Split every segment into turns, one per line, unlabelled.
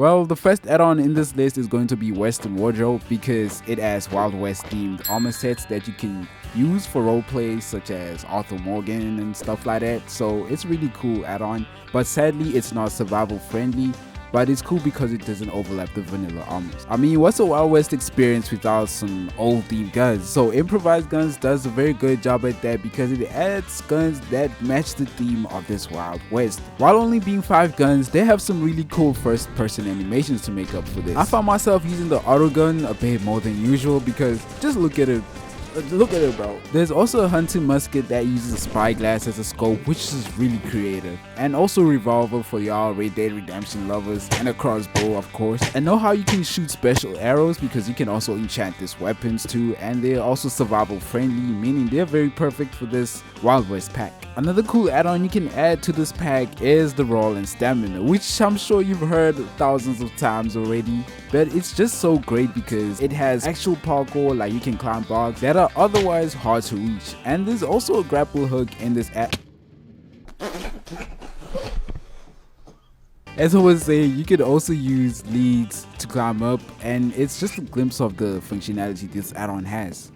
Well, the first add-on in this list is going to be Western Wardrobe because it has Wild West themed armor sets that you can use for roleplay such as Arthur Morgan and stuff like that. So it's really cool add-on, but sadly it's not survival friendly. But it's cool because it doesn't overlap the vanilla armors. I mean, what's a Wild West experience without some old themed guns? So Improvised Guns does a very good job at that because it adds guns that match the theme of this Wild West. While only being 5 guns, they have some really cool first person animations to make up for this. I found myself using the auto gun a bit more than usual because just look at it. Look at it, bro. There's also a hunting musket that uses a spyglass as a scope, which is really creative. And also a revolver for y'all Red Dead Redemption lovers, and a crossbow of course. And know how you can shoot special arrows because you can also enchant these weapons too, and they're also survival friendly, meaning they're very perfect for this Wild West pack. Another cool add-on you can add to this pack is the roll and stamina, which I'm sure you've heard thousands of times already, but it's just so great because it has actual parkour, like you can climb blocks that are otherwise hard to reach, and there's also a grapple hook in this add. As I was saying, you could also use leagues to climb up, and it's just a glimpse of the functionality this add-on has.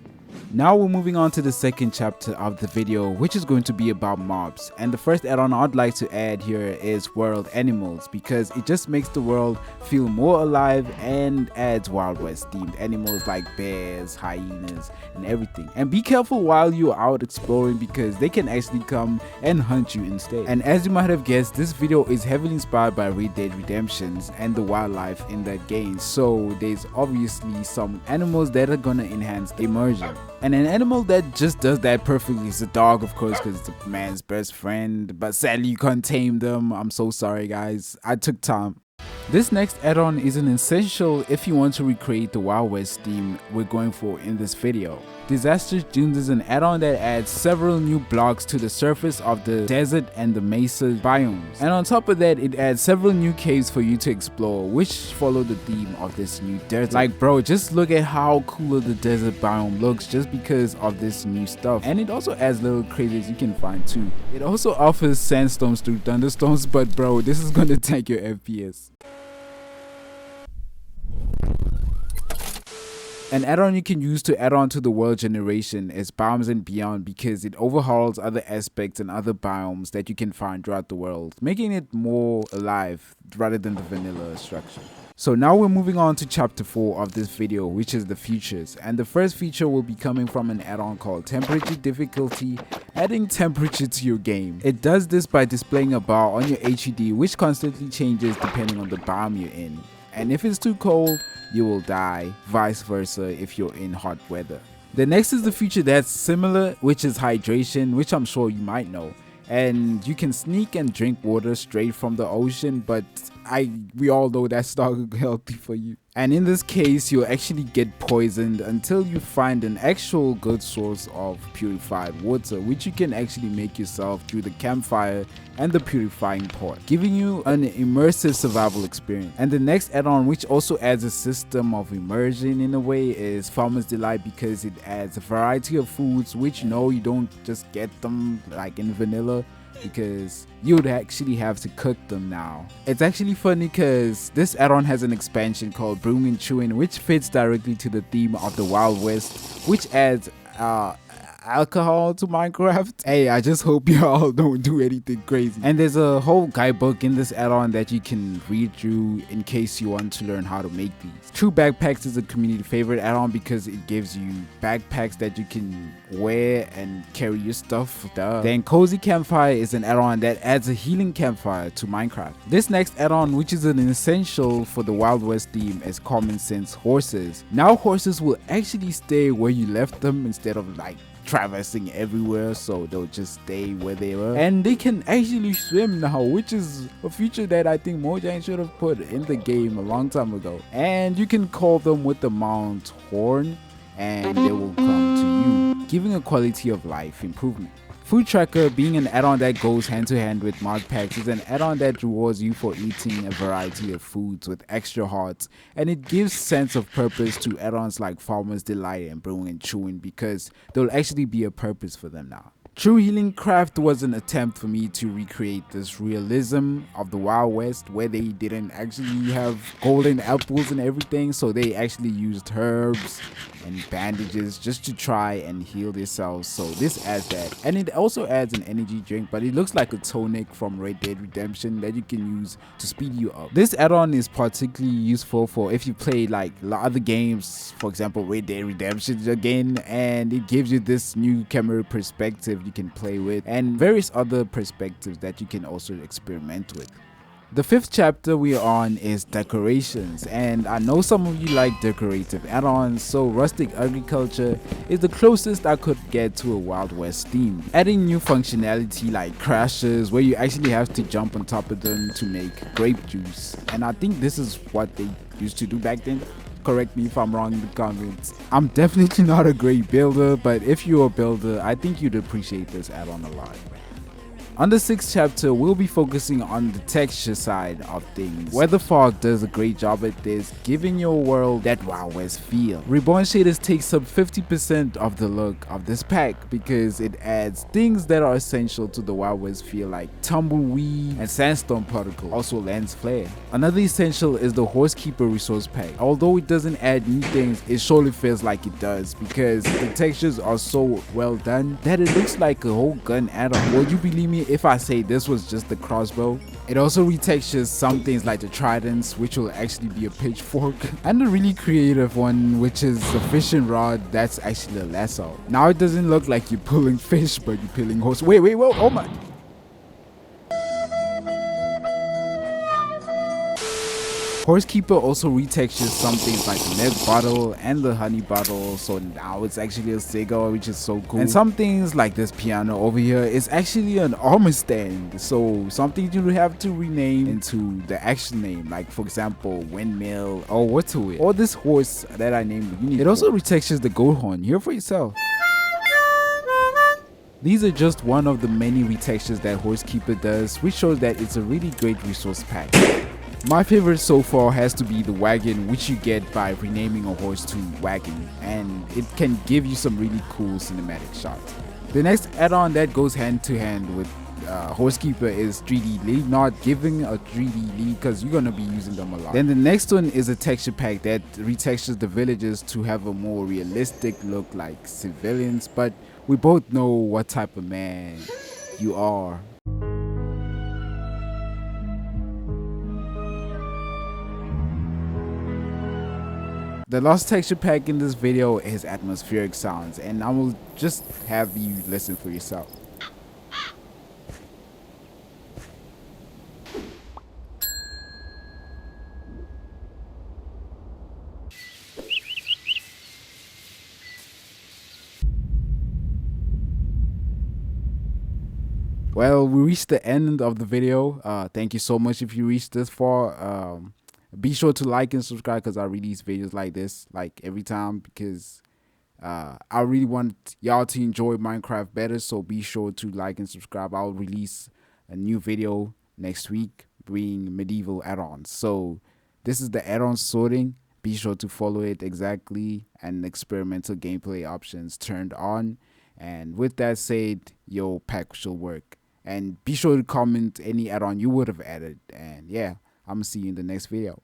Now we're moving on to the second chapter of the video, which is going to be about mobs, and the first add-on I'd like to add here is World Animals because it just makes the world feel more alive and adds Wild West themed animals like bears, hyenas and everything. And be careful while you're out exploring because they can actually come and hunt you instead. And as you might have guessed, this video is heavily inspired by Red Dead Redemption and the wildlife in that game, so there's obviously some animals that are gonna enhance immersion. And an animal that just does that perfectly is a dog, of course, because it's a man's best friend, but sadly you can't tame them. I'm so sorry guys, I took time. This next add-on is an essential if you want to recreate the Wild West theme we're going for in this video. Disaster Dunes is an add-on that adds several new blocks to the surface of the desert and the mesa biomes. And on top of that, it adds several new caves for you to explore, which follow the theme of this new desert. Like bro, just look at how cooler the desert biome looks just because of this new stuff. And it also adds little craters you can find too. It also offers sandstorms through thunderstorms, but bro, this is gonna tank your FPS. An add-on you can use to add on to the world generation is Biomes and Beyond because it overhauls other aspects and other biomes that you can find throughout the world, making it more alive rather than the vanilla structure. So now we're moving on to chapter 4 of this video, which is the features, and the first feature will be coming from an add-on called Temperature Difficulty, adding temperature to your game. It does this by displaying a bar on your HUD which constantly changes depending on the biome you're in. And if it's too cold, you will die, vice versa if you're in hot weather. The next is the feature that's similar, which is hydration, which I'm sure you might know. And you can sneak and drink water straight from the ocean, but we all know that's not healthy for you. And in this case, you'll actually get poisoned until you find an actual good source of purified water, which you can actually make yourself through the campfire and the purifying pot, giving you an immersive survival experience. And the next add-on, which also adds a system of immersion in a way, is Farmer's Delight because it adds a variety of foods which you don't just get them like in vanilla, because you would actually have to cook them now. It's actually funny because this add-on has an expansion called Brewing and Chewing, which fits directly to the theme of the Wild West, which adds alcohol to Minecraft. Hey, I just hope y'all don't do anything crazy. And there's a whole guidebook in this add-on that you can read through in case you want to learn how to make these. True Backpacks is a community favorite add-on because it gives you backpacks that you can wear and carry your stuff. Then Cozy Campfire is an add-on that adds a healing campfire to Minecraft. This next add-on, which is an essential for the Wild West theme, is Common Sense Horses. Now horses will actually stay where you left them instead of like traversing everywhere, so they'll just stay where they were, and they can actually swim now, which is a feature that I think Mojang should have put in the game a long time ago. And you can call them with the mount horn and they will come to you, giving a quality of life improvement. Food Tracker, being an add-on that goes hand to hand with mod packs, is an add-on that rewards you for eating a variety of foods with extra hearts, and it gives sense of purpose to add-ons like Farmer's Delight and Brewing and Chewing because there'll actually be a purpose for them now. True Healing Craft was an attempt for me to recreate this realism of the Wild West where they didn't actually have golden apples and everything, so they actually used herbs and bandages just to try and heal themselves. So this adds that, and it also adds an energy drink, but it looks like a tonic from Red Dead Redemption that you can use to speed you up. This add-on is particularly useful for if you play like other games, for example Red Dead Redemption again, and it gives you this new camera perspective you can play with and various other perspectives that you can also experiment with. The fifth chapter we are on is decorations, and I know some of you like decorative add-ons, so rustic agriculture is the closest I could get to a Wild West theme. Adding new functionality like crashes where you actually have to jump on top of them to make grape juice, and I think this is what they used to do back then. Correct me if I'm wrong in the comments. I'm definitely not a great builder, but if you're a builder, I think you'd appreciate this add-on a lot. On the sixth chapter, we'll be focusing on the texture side of things. Weather Fog does a great job at this, giving your world that Wild West feel. Reborn Shaders takes up 50% of the look of this pack because it adds things that are essential to the Wild West feel like tumbleweed and sandstone particle, also lens flare. Another essential is the Horsekeeper resource pack. Although it doesn't add new things, it surely feels like it does because the textures are so well done that it looks like a whole gun add-on. Will you believe me if I say this was just the crossbow? It also retextures some things like the tridents, which will actually be a pitchfork, and a really creative one, which is a fishing rod that's actually a lasso. Now it doesn't look like you're pulling fish, but you're pulling horse. Wait, whoa, oh my. Horsekeeper also retextures some things like the milk bottle and the honey bottle, so now it's actually a cigar, which is so cool. And some things like this piano over here is actually an armor stand, so something you have to rename into the actual name, like for example windmill or waterwheel, or this horse that I named the unicorn. It also retextures the goat horn. Hear for yourself. These are just one of the many retextures that Horsekeeper does, which shows that it's a really great resource pack. My favorite so far has to be the wagon, which you get by renaming a horse to wagon, and it can give you some really cool cinematic shots. The next add-on that goes hand to hand with Horsekeeper is 3D lead, not giving a 3D lead because you're gonna be using them a lot. Then the next one is a texture pack that retextures the villages to have a more realistic look like civilians, but we both know what type of man you are. The last texture pack in this video is atmospheric sounds, and I will just have you listen for yourself. Well, we reached the end of the video. Thank you so much if you reached this far. Be sure to like and subscribe because I release videos like this like every time because I really want y'all to enjoy Minecraft better. So be sure to like and subscribe. I'll release a new video next week being medieval add-ons. So this is the add-on sorting. Be sure to follow it exactly and experimental gameplay options turned on. And with that said, your pack should work. And be sure to comment any add-on you would have added. And yeah, I'm gonna see you in the next video.